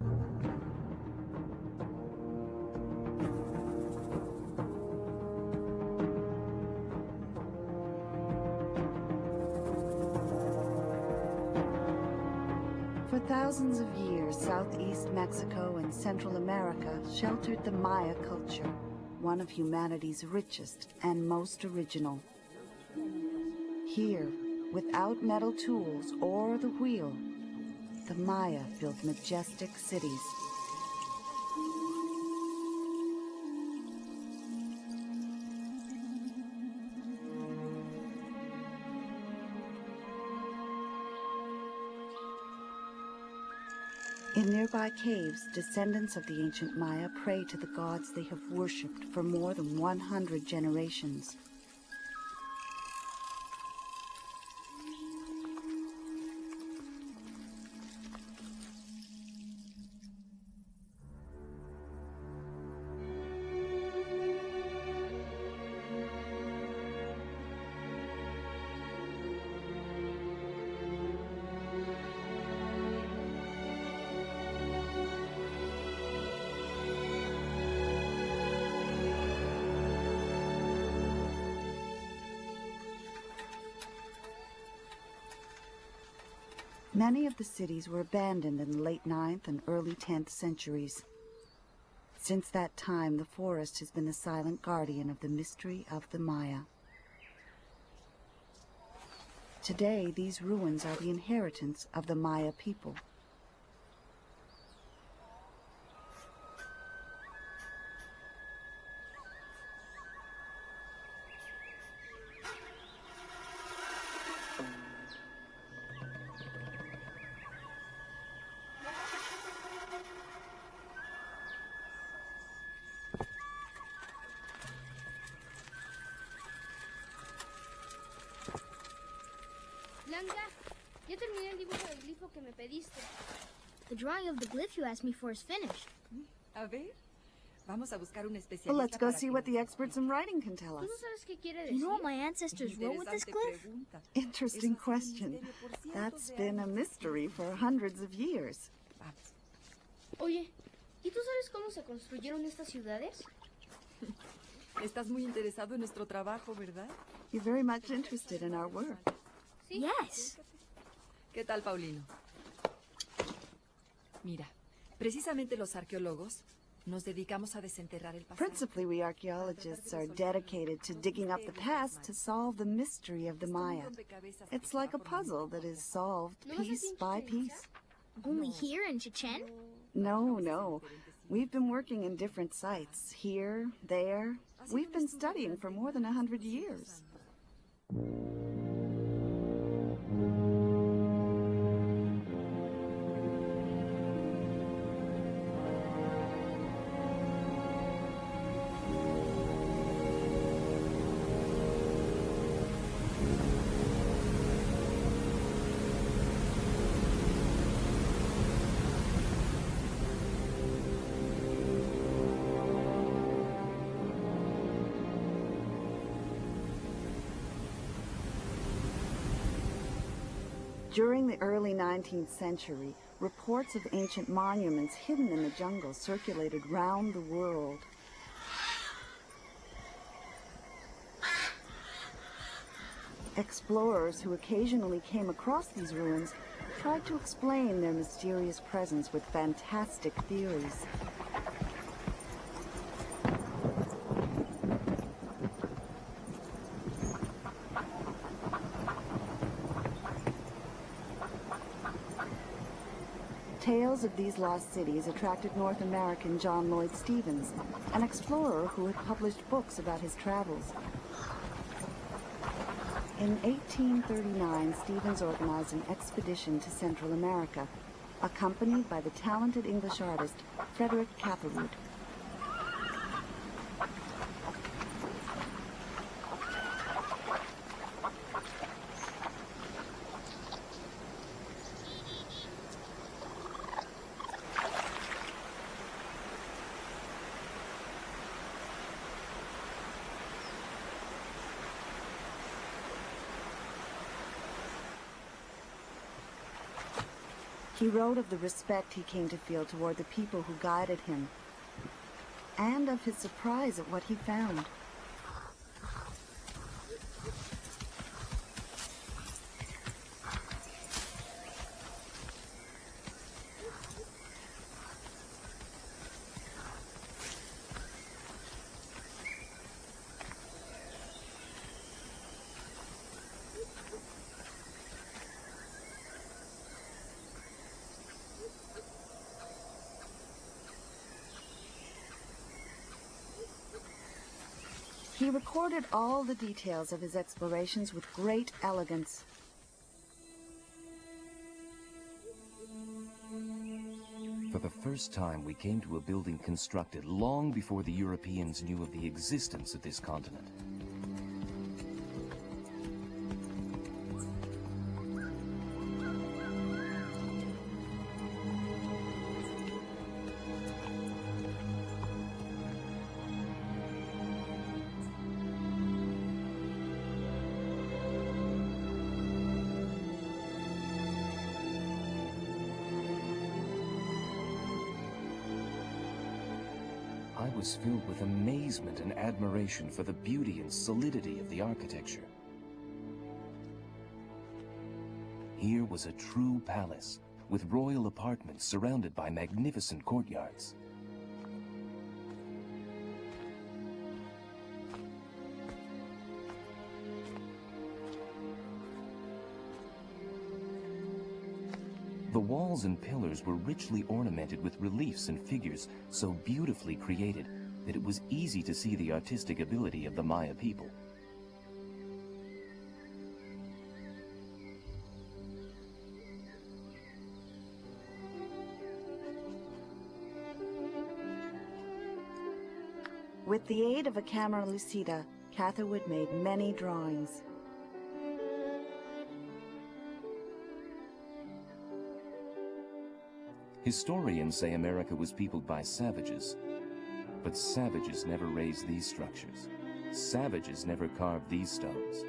For thousands of years, Southeast Mexico and Central America sheltered the Maya culture, one of humanity's richest and most original. Here, without metal tools or the wheel, the Maya built majestic cities. In nearby caves, descendants of the ancient Maya pray to the gods they have worshipped for more than 100 generations. Many of the cities were abandoned in the late 9th and early 10th centuries. Since that time, the forest has been the silent guardian of the mystery of the Maya. Today, these ruins are the inheritance of the Maya people. Ya terminé el dibujo del glifo que me pediste. The drawing of the glyph you asked me for is finished. A ver, vamos a buscar un especialista. Well, let's go see what the experts in writing can tell us. ¿Tú no sabes qué quiere decir? You know what my ancestors wrote with this glyph? Interesting question. That's been a mystery for hundreds of years. Oye, ¿y tú sabes cómo se construyeron estas ciudades? Estás muy interesado en nuestro trabajo, ¿verdad? You're very much interested in our work. ¿Sí? Yes. ¿Qué tal, Paulino? Mira, precisamente los arqueólogos nos dedicamos a desenterrar el pasado. Principally, we archaeologists are dedicated to digging up the past to solve the mystery of the Maya. It's like a puzzle that is solved piece by piece. Only here in Chichen? No. We've been working in different sites, here, there. We've been studying for more than 100 years. During the early 19th century, reports of ancient monuments hidden in the jungle circulated round the world. Explorers who occasionally came across these ruins tried to explain their mysterious presence with fantastic theories. Tales of these lost cities attracted North American John Lloyd Stephens, an explorer who had published books about his travels. In 1839, Stephens organized an expedition to Central America, accompanied by the talented English artist Frederick Catherwood. He wrote of the respect he came to feel toward the people who guided him, and of his surprise at what he found. He recorded all the details of his explorations with great elegance. For the first time, we came to a building constructed long before the Europeans knew of the existence of this continent. I was filled with amazement and admiration for the beauty and solidity of the architecture. Here was a true palace, with royal apartments surrounded by magnificent courtyards. The walls and pillars were richly ornamented with reliefs and figures so beautifully created that it was easy to see the artistic ability of the Maya people. With the aid of a camera lucida, Catherwood made many drawings. Historians say America was peopled by savages, but savages never raised these structures. Savages never carved these stones.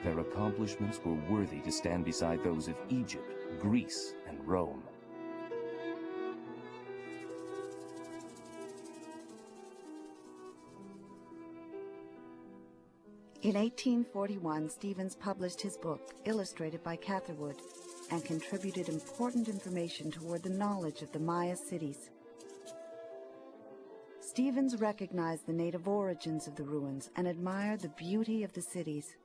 Their accomplishments were worthy to stand beside those of Egypt, Greece, and Rome. In 1841, Stevens published his book, illustrated by Catherwood, and contributed important information toward the knowledge of the Maya cities. Stevens recognized the native origins of the ruins and admired the beauty of the cities.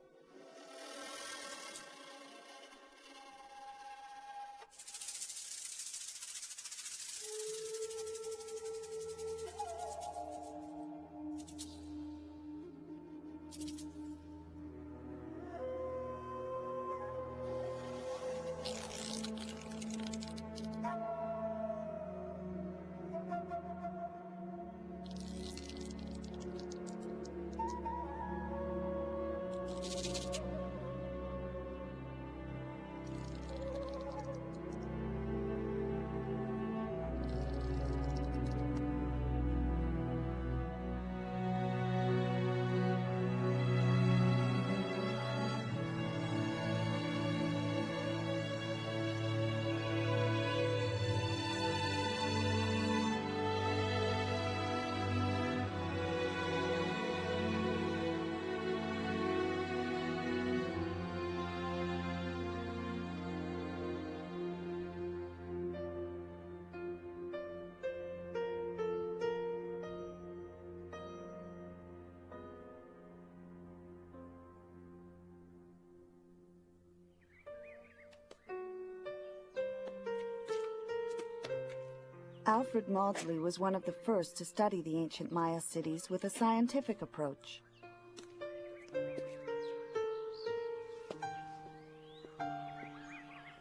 Alfred Maudsley was one of the first to study the ancient Maya cities with a scientific approach.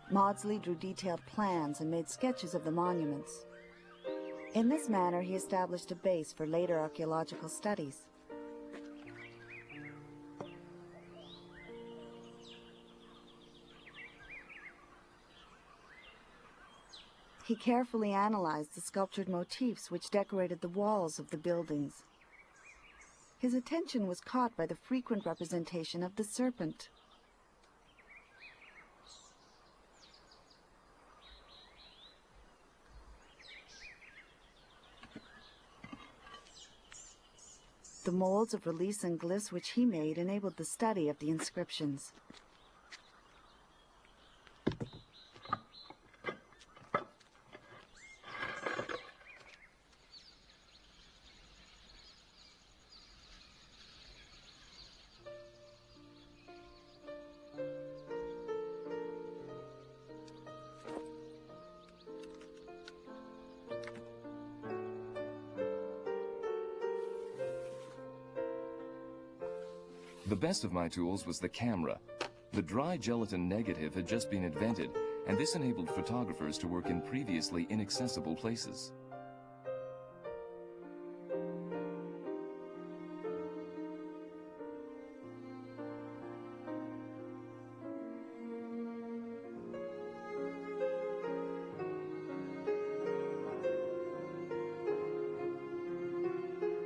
Maudsley drew detailed plans and made sketches of the monuments. In this manner, he established a base for later archaeological studies. He carefully analyzed the sculptured motifs which decorated the walls of the buildings. His attention was caught by the frequent representation of the serpent. The molds of reliefs and glyphs which he made enabled the study of the inscriptions. The best of my tools was the camera. The dry gelatin negative had just been invented, and this enabled photographers to work in previously inaccessible places.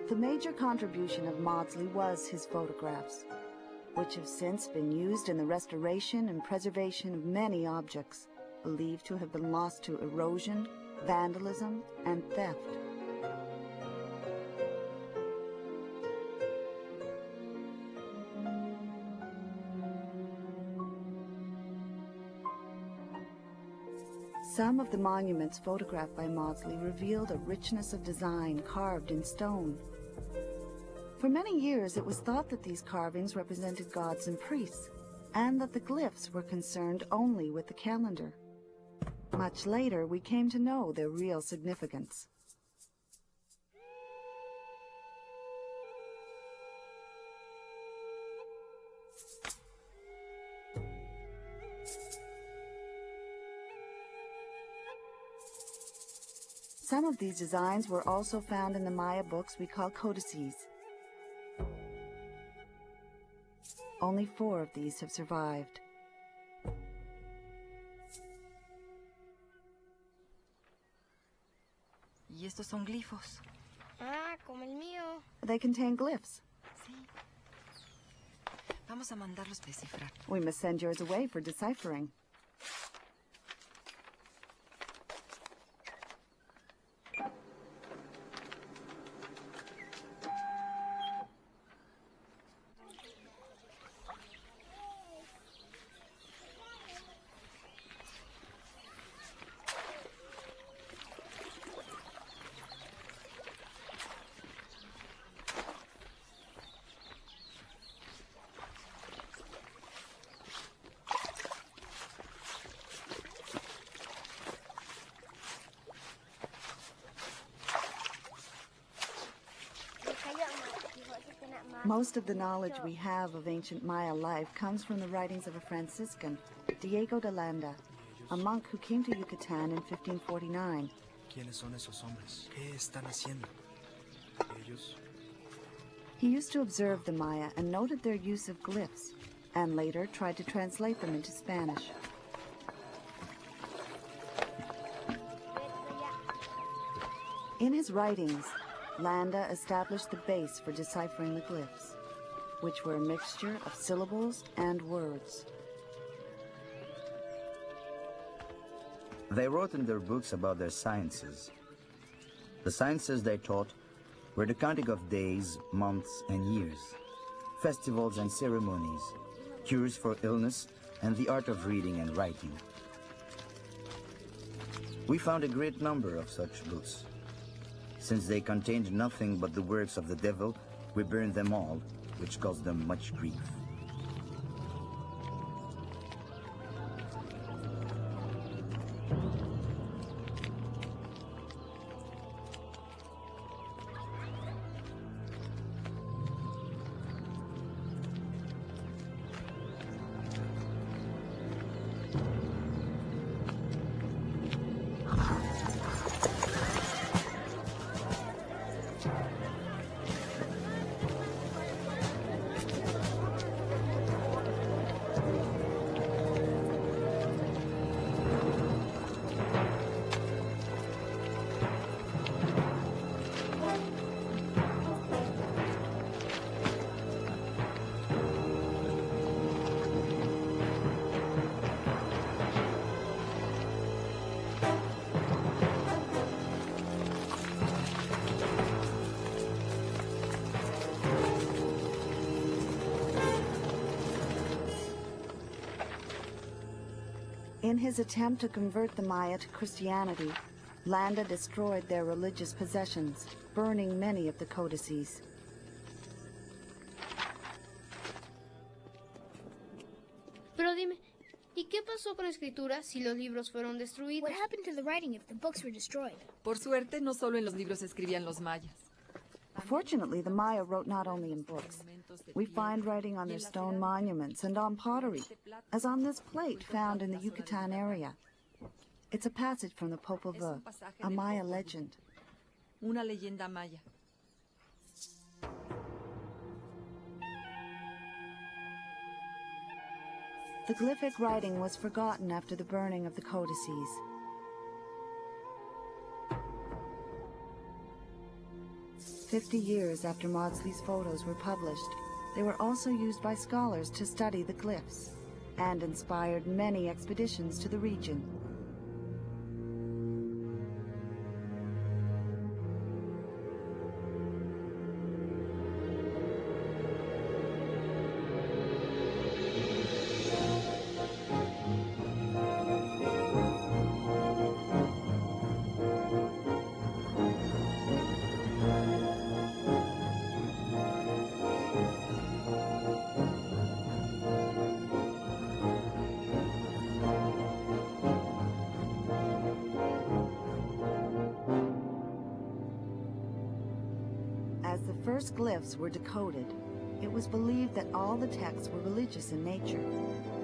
The major contribution of Maudsley was his photographs, which have since been used in the restoration and preservation of many objects believed to have been lost to erosion, vandalism, and theft. Some of the monuments photographed by Maudsley revealed a richness of design carved in stone. For many years, it was thought that these carvings represented gods and priests, and that the glyphs were concerned only with the calendar. Much later, we came to know their real significance. Some of these designs were also found in the Maya books we call codices. Only 4 of these have survived. ¿Y estos son glifos? Ah, como el mío. They contain glyphs. Sí. Vamos a mandarlos descifrar. We must send yours away for deciphering. Most of the knowledge we have of ancient Maya life comes from the writings of a Franciscan, Diego de Landa, a monk who came to Yucatan in 1549. ¿Quiénes son esos hombres? ¿Qué están haciendo? Ellos. He used to observe the Maya and noted their use of glyphs, and later tried to translate them into Spanish. In his writings, Landa established the base for deciphering the glyphs, which were a mixture of syllables and words. They wrote in their books about their sciences. The sciences they taught were the counting of days, months, and years, festivals and ceremonies, cures for illness, and the art of reading and writing. We found a great number of such books. Since they contained nothing but the works of the devil, we burned them all, which caused them much grief. In his attempt to convert the Maya to Christianity, Landa destroyed their religious possessions, burning many of the codices. Pero dime, ¿y qué pasó con la escritura si los libros fueron destruidos? What happened to the writing if the books were destroyed? Por suerte, no solo en los libros escribían los mayas. Fortunately, the Maya wrote not only in books. We find writing on their stone monuments and on pottery, as on this plate found in the Yucatan area. It's a passage from the Popol Vuh, a Maya legend. Una leyenda maya. The glyphic writing was forgotten after the burning of the codices. "50 years after Maudsley's photos were published, they were also used by scholars to study the glyphs and inspired many expeditions to the region. As the first glyphs were decoded, it was believed that all the texts were religious in nature,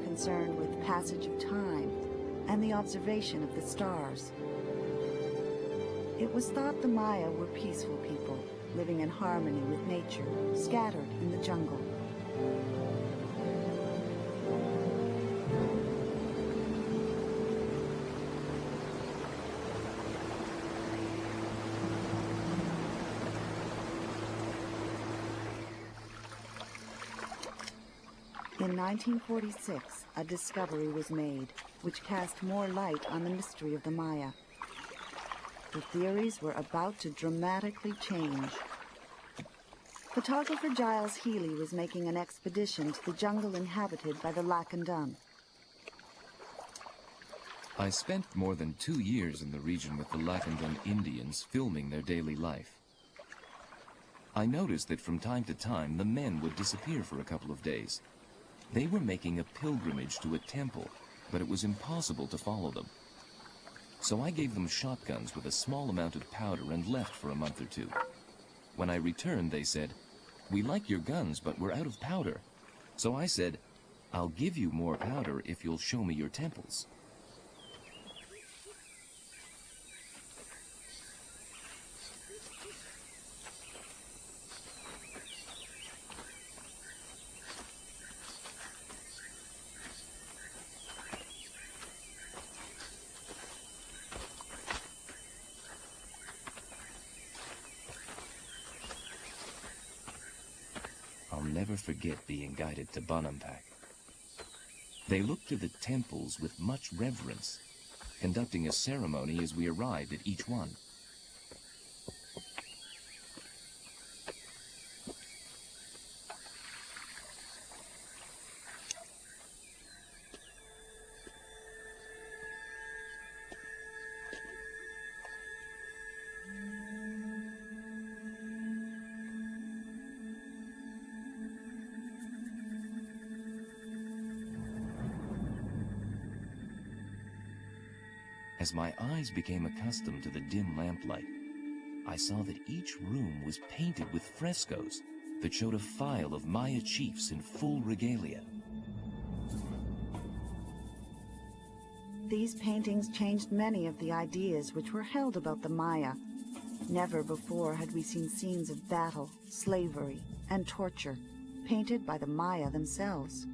concerned with passage of time and the observation of the stars. It was thought the Maya were peaceful people, living in harmony with nature, scattered in the jungle. In 1946, a discovery was made, which cast more light on the mystery of the Maya. The theories were about to dramatically change. Photographer Giles Healy was making an expedition to the jungle inhabited by the Lacandon. I spent more than 2 years in the region with the Lacandon Indians filming their daily life. I noticed that from time to time the men would disappear for a couple of days. They were making a pilgrimage to a temple, but it was impossible to follow them. So I gave them shotguns with a small amount of powder and left for a month or two. When I returned, they said, "We like your guns, but we're out of powder." So I said, "I'll give you more powder if you'll show me your temples." I'll never forget being guided to Bonampak. They looked to the temples with much reverence, conducting a ceremony as we arrived at each one. As my eyes became accustomed to the dim lamplight, I saw that each room was painted with frescoes that showed a file of Maya chiefs in full regalia. These paintings changed many of the ideas which were held about the Maya. Never before had we seen scenes of battle, slavery, and torture, painted by the Maya themselves.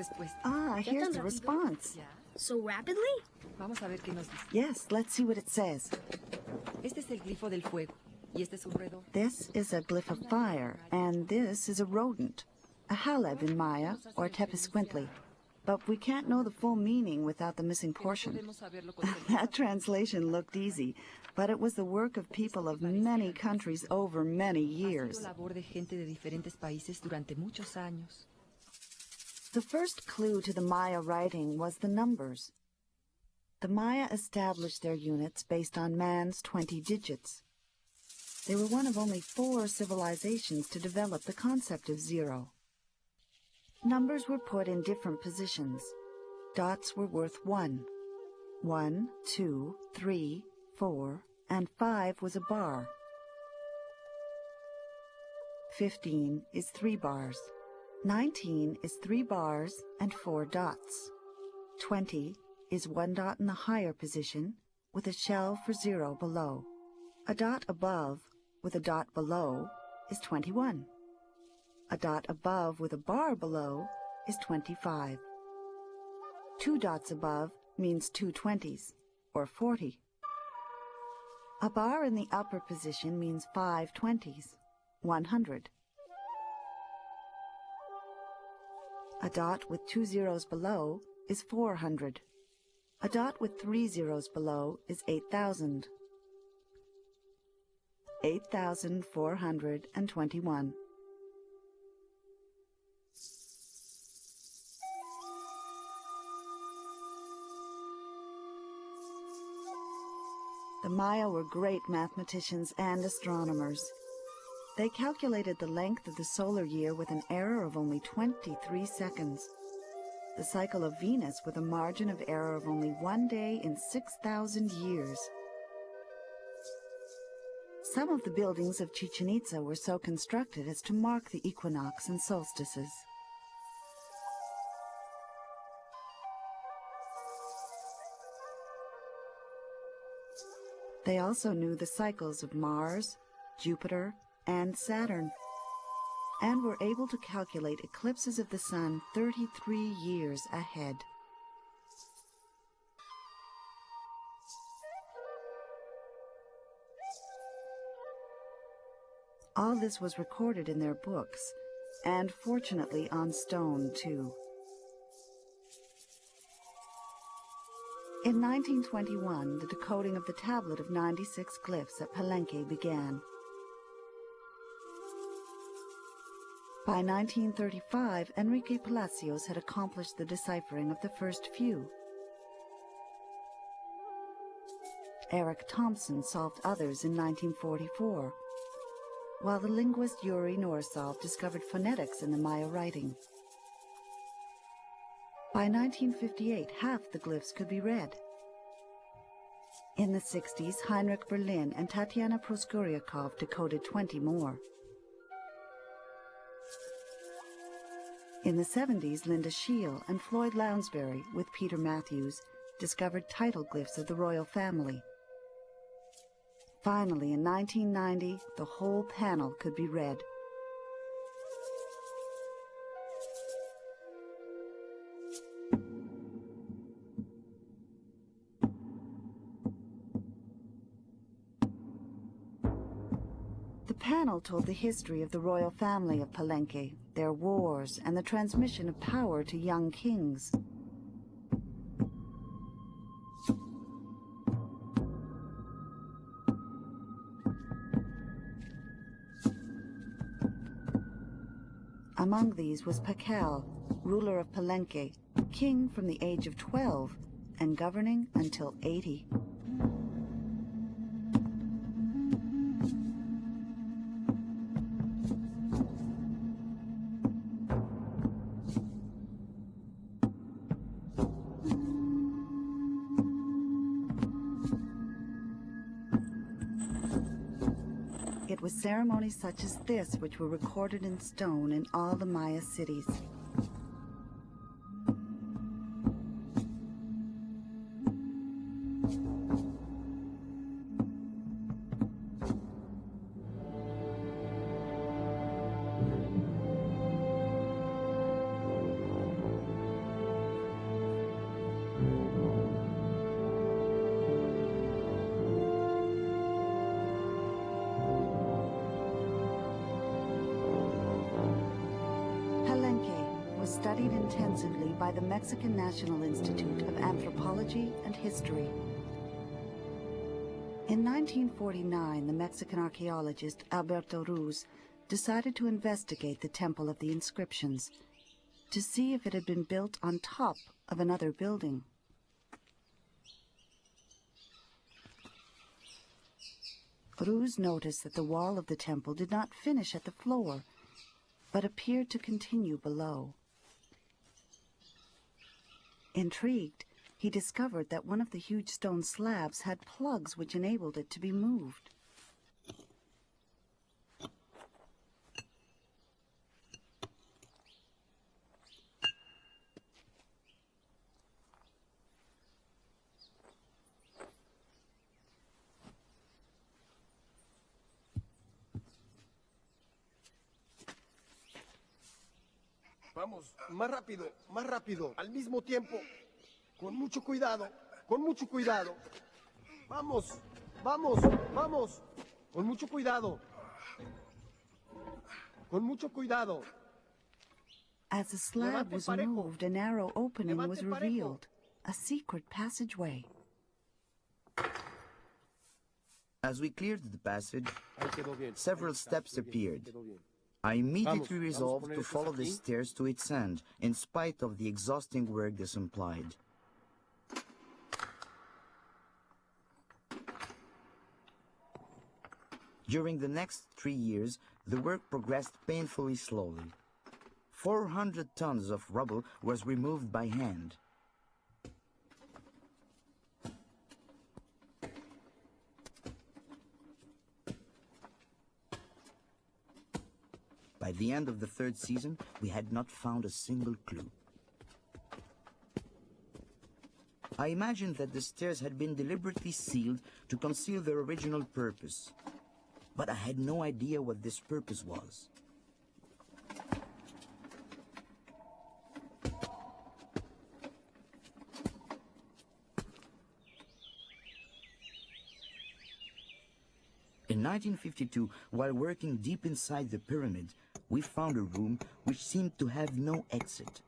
respuesta. Ah, ¿Ya here's tan the rápido? response. ¿Ya? So rapidly? Vamos a ver qué nos dice. Yes, let's see what it says. Este es el glifo del fuego. Y este es un roedor. This is a glyph of fire, and this is a rodent, a haleb in Maya, or tepesquintly. But we can't know the full meaning without the missing portion. Podemos saberlo con That translation looked easy, but it was the work of people of many countries over many years. labor de gente de diferentes países durante muchos años. The first clue to the Maya writing was the numbers. The Maya established their units based on man's 20 digits. They were one of only 4 civilizations to develop the concept of zero. Numbers were put in different positions. Dots were worth 1. 1, 2, 3, 4, and 5 was a bar. 15 is 3 bars. 19 is 3 bars and 4 dots. 20 is 1 dot in the higher position with a shell for 0 below. A dot above with a dot below is 21. A dot above with a bar below is 25. 2 dots above means 2 20s, or 40. A bar in the upper position means 5 20s, 100. A dot with 2 zeros below is 400. A dot with 3 zeros below is 8,000. 8,421. The Maya were great mathematicians and astronomers. They calculated the length of the solar year with an error of only 23 seconds. The cycle of Venus with a margin of error of only 1 day in 6,000 years. Some of the buildings of Chichen Itza were so constructed as to mark the equinox and solstices. They also knew the cycles of Mars, Jupiter, and Saturn, and were able to calculate eclipses of the sun 33 years ahead. All this was recorded in their books, and fortunately on stone too. In 1921, the decoding of the tablet of 96 glyphs at Palenque began. By 1935, Enrique Palacios had accomplished the deciphering of the first few. Eric Thompson solved others in 1944, while the linguist Yuri Norsov discovered phonetics in the Maya writing. By 1958, half the glyphs could be read. In the 60s, Heinrich Berlin and Tatiana Proskoryakov decoded 20 more. In the 70s, Linda Scheel and Floyd Lounsbury, with Peter Matthews, discovered title glyphs of the royal family. Finally, in 1990, the whole panel could be read. The panel told the history of the royal family of Palenque, their wars, and the transmission of power to young kings. Among these was Pakal, ruler of Palenque, king from the age of 12 and governing until 80. It was ceremonies such as this which were recorded in stone in all the Maya cities. studied intensively by the Mexican National Institute of Anthropology and History. In 1949, the Mexican archaeologist Alberto Ruz decided to investigate the Temple of the Inscriptions to see if it had been built on top of another building. Ruz noticed that the wall of the temple did not finish at the floor, but appeared to continue below. Intrigued, he discovered that one of the huge stone slabs had plugs which enabled it to be moved. Vamos, más rápido, al mismo tiempo. Con mucho cuidado, con mucho cuidado. Vamos, vamos, vamos. Con mucho cuidado. Con mucho cuidado. As the slab was moved, a narrow opening was revealed, a secret passageway. As we cleared the passage, several steps appeared. I immediately resolved to follow the stairs to its end, in spite of the exhausting work this implied. During the next 3 years, the work progressed painfully slowly. 400 tons of rubble was removed by hand. By the end of the 3rd season, we had not found a single clue. I imagined that the stairs had been deliberately sealed to conceal their original purpose, but I had no idea what this purpose was. In 1952, while working deep inside the pyramid, we found a room which seemed to have no exit.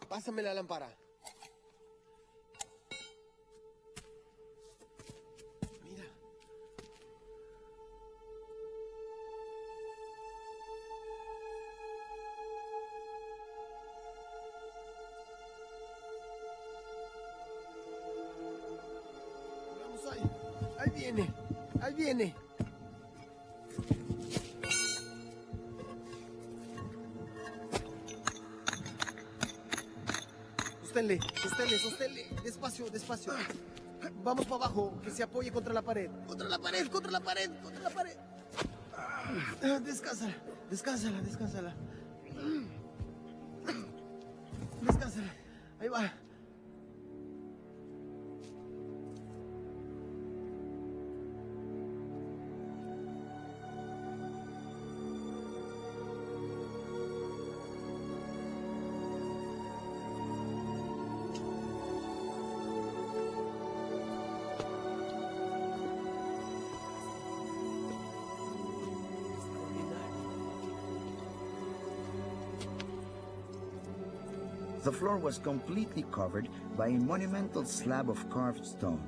Pásame la lámpara. Mira. Vamos ahí. Ahí viene. Ahí viene. Sosténle, despacio, despacio. Vamos para abajo, que se apoye contra la pared. Contra la pared. Descánsala. Descánsala. Ahí va. The floor was completely covered by a monumental slab of carved stone.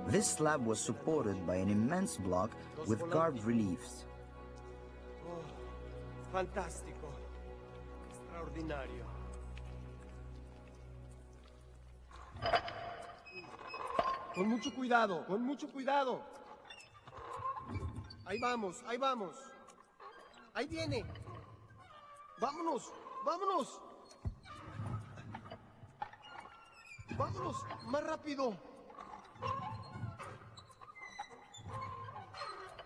This slab was supported by an immense block with carved reliefs. Oh, fantástico. Extraordinario. Con mucho cuidado. Ahí vamos. Ahí viene. Vámonos. Vámonos, más rápido.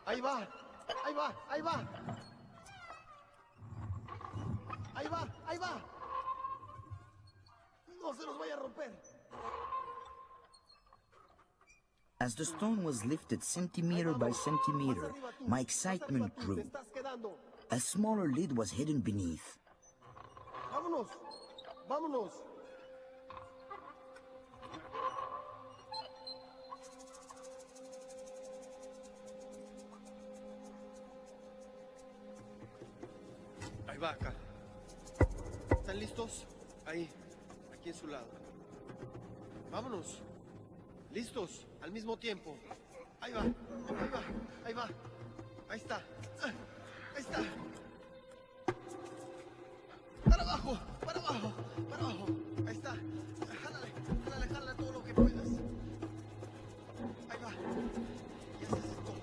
Ahí va. No se nos vaya a romper. As the stone was lifted centimeter by centimeter, my excitement grew. A smaller lid was hidden beneath. Vámonos. va acá. ¿Están listos? Ahí, aquí en su lado. Vámonos. ¿Listos? Al mismo tiempo. Ahí va, ahí va, ahí va. Ahí está. Ahí está. Para abajo, para abajo, para abajo. Ahí está. Jálale, jálale, jálale todo lo que puedas. Ahí va. Y haces esto.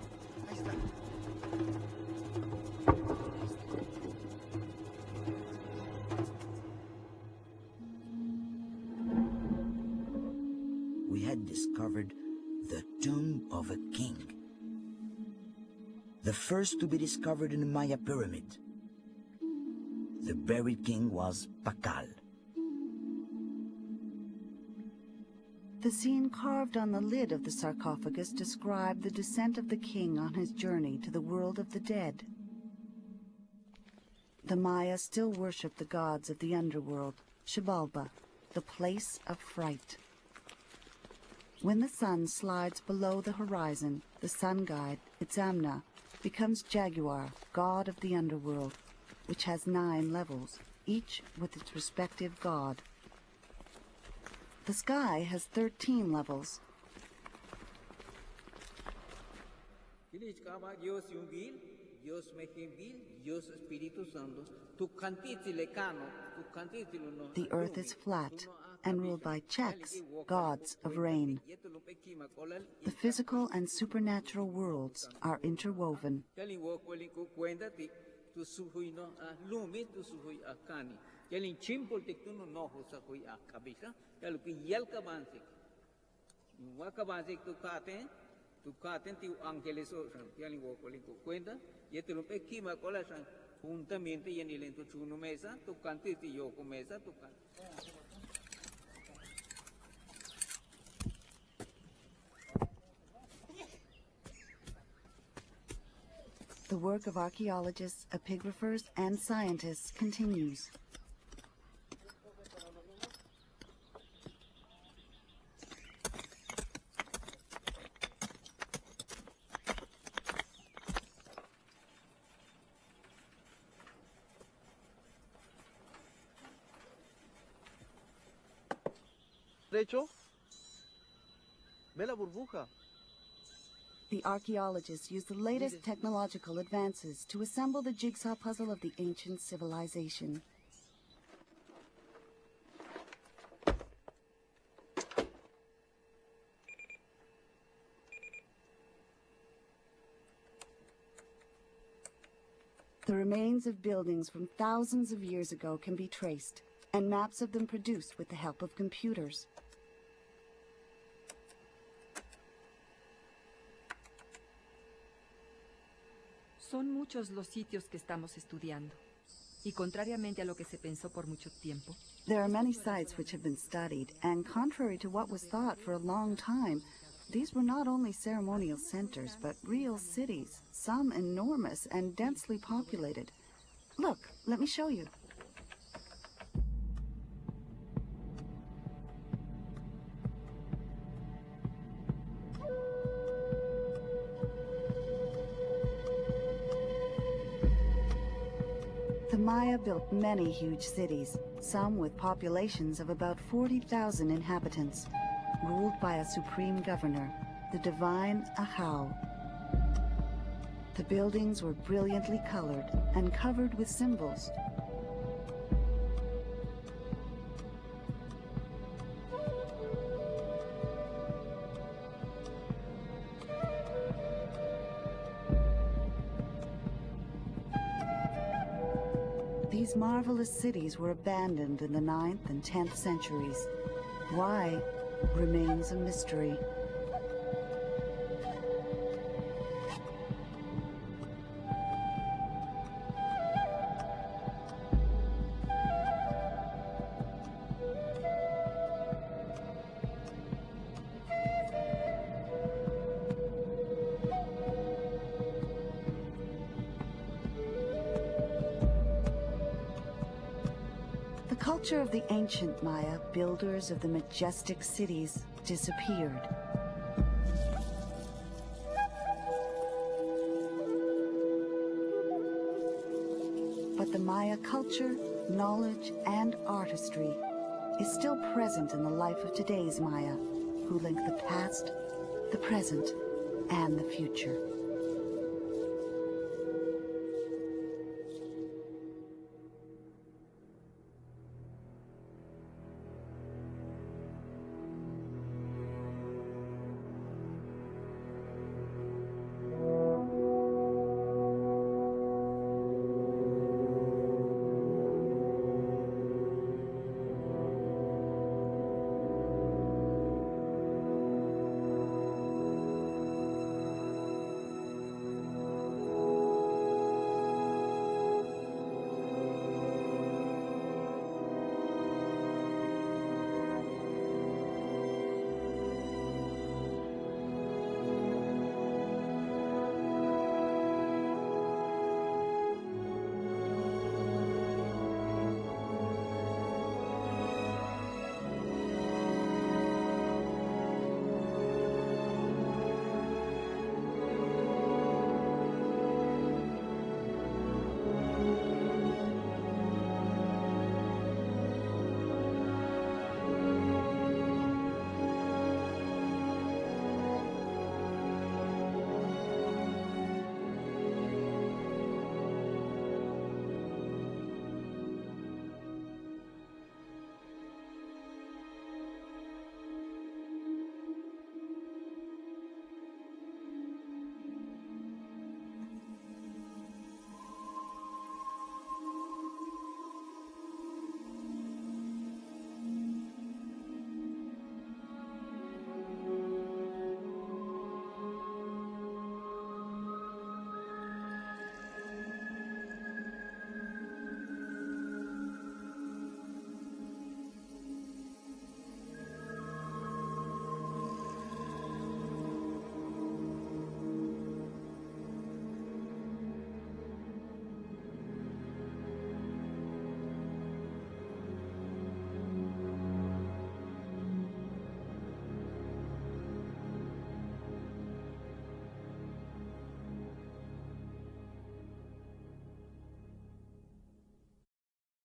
Ahí está. We had discovered the tomb of a king. The first to be discovered in the Maya pyramid. The buried king was Pakal. The scene carved on the lid of the sarcophagus described the descent of the king on his journey to the world of the dead. The Maya still worshipped the gods of the underworld, Xibalba, the place of fright. When the sun slides below the horizon, the sun god, Itzamna, becomes Jaguar, god of the underworld, which has 9 levels, each with its respective god. The sky has 13 levels. The earth is flat and ruled by Cheks, gods of rain. The physical and supernatural worlds are interwoven. The work of archaeologists, epigraphers, and scientists continues. ¿Derecho? Ve la burbuja. The archaeologists use the latest technological advances to assemble the jigsaw puzzle of the ancient civilization. The remains of buildings from thousands of years ago can be traced, and maps of them produced with the help of computers. Son muchos los sitios que estamos estudiando. Y contrariamente a lo que se pensó por mucho tiempo. There are many sites which have been studied, and contrary to what was thought for a long time, these were not only ceremonial centers, but real cities, some enormous and densely populated. Look, let me show you. The Maya built many huge cities, some with populations of about 40,000 inhabitants, ruled by a supreme governor, the divine Ahau. The buildings were brilliantly colored and covered with symbols. These marvelous cities were abandoned in the 9th and 10th centuries. Why remains a mystery. The culture of the ancient Maya, builders of the majestic cities, disappeared. But the Maya culture, knowledge, and artistry is still present in the life of today's Maya, who link the past, the present, and the future.